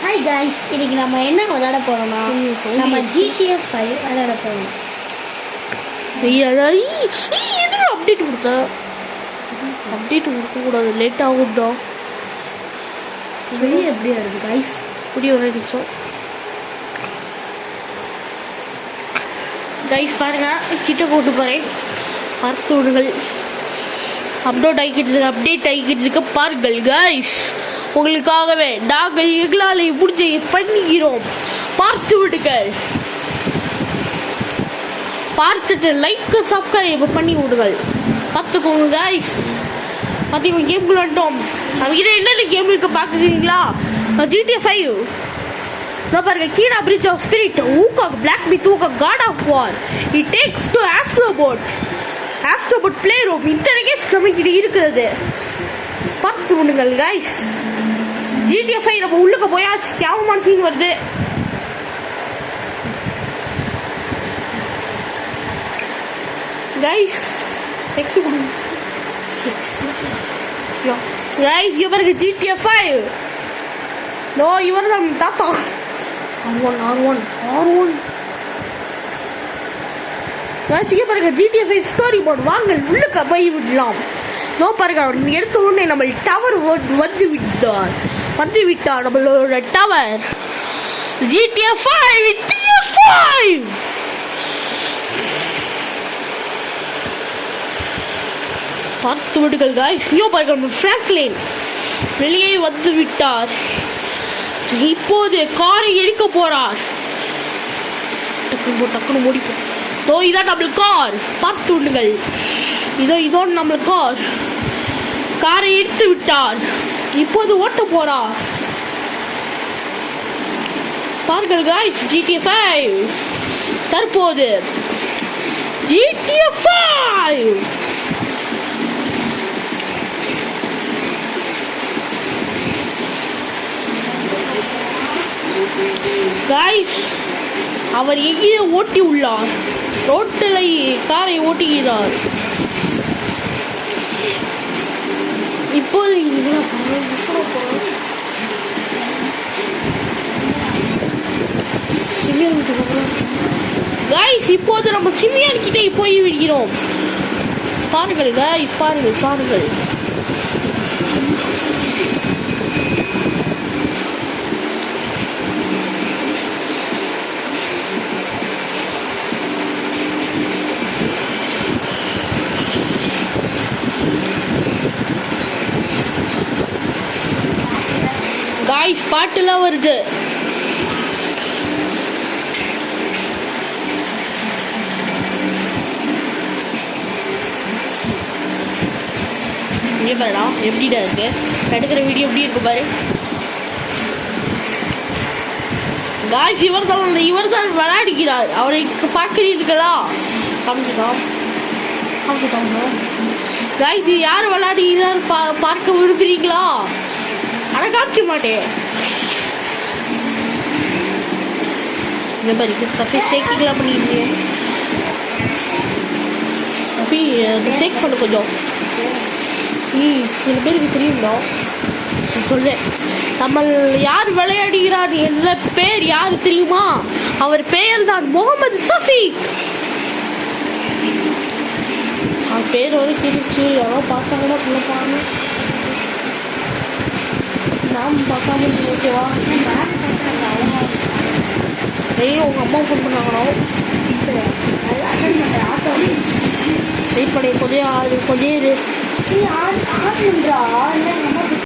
Hi guys, இன்னைக்கு நம்ம என்ன விளையாட போறோம்னா நம்ம GTA 5 விளையாட போறோம். அப்டேட் கொடுத்தா அப்டேட் கொடுக்கக்கூடாது, லேட் ஆகும்டா. வெளியே எப்படியா இருக்கு காய்ஸ்? இப்படி ஒரு நிமிஷம் கைஸ் பாருங்க, கிட்ட கூட்டு போகிறேன். பார்த்து விடுங்கள். அப்டேட் ஆகிக்கிட்டு பாருங்கள் கைஸ். உங்களுக்காகவே நாங்கள் எங்களால் முடிஞ்ச பண்ணுகிறோம். பார்த்து விடுங்கள். பார்த்துட்டு லைக் சப்ஸ்கிரைப் பண்ணி விடுங்கள். பார்த்துக்கோங்க கைஸ். பார்த்துக்கோங்க. கேம்குள்ள வந்துட்டோம். நம்ம கிட்ட என்னென்ன கேம் இருக்கு பார்க்குறீங்களா? GTA 5 பாருங்க. கீனா பிரிட்ஜ் ஆஃப் ஸ்பிரிட், ஊகாக் பிளாக் மித், ஊகாக் God of War, it takes two Astro Bot play room. இத்தனை கேம்ஸ் நம்ம கிட்ட இருக்கிறது. பார்த்து விடுங்கள் கைஸ். GTA 5 நம்ம உள்ளுக்க போயாச்சு. கேவலமான சீன் வருது. கைஸ் நெக்ஸ்ட் கொடுங்க. கைஸ் இங்க பாருங்க GTA 5. நோ இவர் தான் தாத்தா. R1 கைஸ் இங்க பாருங்க GTA 5 ஸ்டோரி மோட். வாங்க உள்ளுக்க போய் விடலாம். நோ பாருங்க, எடுத்த உடனே நம்ம டவர் வந்து விட்டார் நம்மளோட டவர். GTA 5 பார்த்து விடுங்கள் காய்ஸ். ஐயோ பாருங்க, ஃப்ராங்க்லின் வெளியே வந்து விட்டார். இப்போது காரை எரிக்க போறார். டக்குனு முடிப்போம். இதான் நம்ம கார். பார்த்து விடுங்கள். இதோ நம்ம காரை எடுத்து விட்டார். இப்போது ஓட்ட போறார். பாருங்கள் காய்ஸ். GTA 5 தற்போது GTA 5 காய்ஸ் அவர் எங்கே ஓட்டி உள்ளார். ரோட்டில் காரை ஓட்டுகிறார். இப்போது காய்ஸ் இப்போது நம்ம சிமியான் கிட்டே போய் விடுகிறோம். பாருங்கள் காய்ஸ், பாருங்கள். காய்ஸ் பாட்டுலாம் வருது. பாருடா எப்படிடா இருக்கு. எடுக்கிற வீடியோ எப்படி இருக்கு பாரு காய்ஸ். இவர் தான் விளையாடுகிறார். அவரை பார்க்கிறீர்களா? காய்ஸ் யார் விளையாடுகிறார் பார்க்க விரும்புறீங்களா? ஆனால் காமிக்க மாட்டேன். இந்த மாதிரி சஃபி ஷேக்கிங்லாம் பண்ணிருக்கேன். சஃபி ஷேக் பண்ண கொஞ்சம். சில பேருக்கு தெரியுங்களா சொல்றேன். நம்ம யார் விளையாடுகிறார் என்ற பேர் யார் தெரியுமா? அவர் பெயர் தான் முகமது சஃபி. அவர் பேர் ஒரு கிழிச்சு யாரோ பார்த்தாங்கன்னா பிள்ளைப்பாங்க. நாம் பார்க்காம ஓகேவா? உங்கள் அம்மா ஃபோன் பண்ணாங்களோ? வெயிட் பண்ணி கொஞ்சம்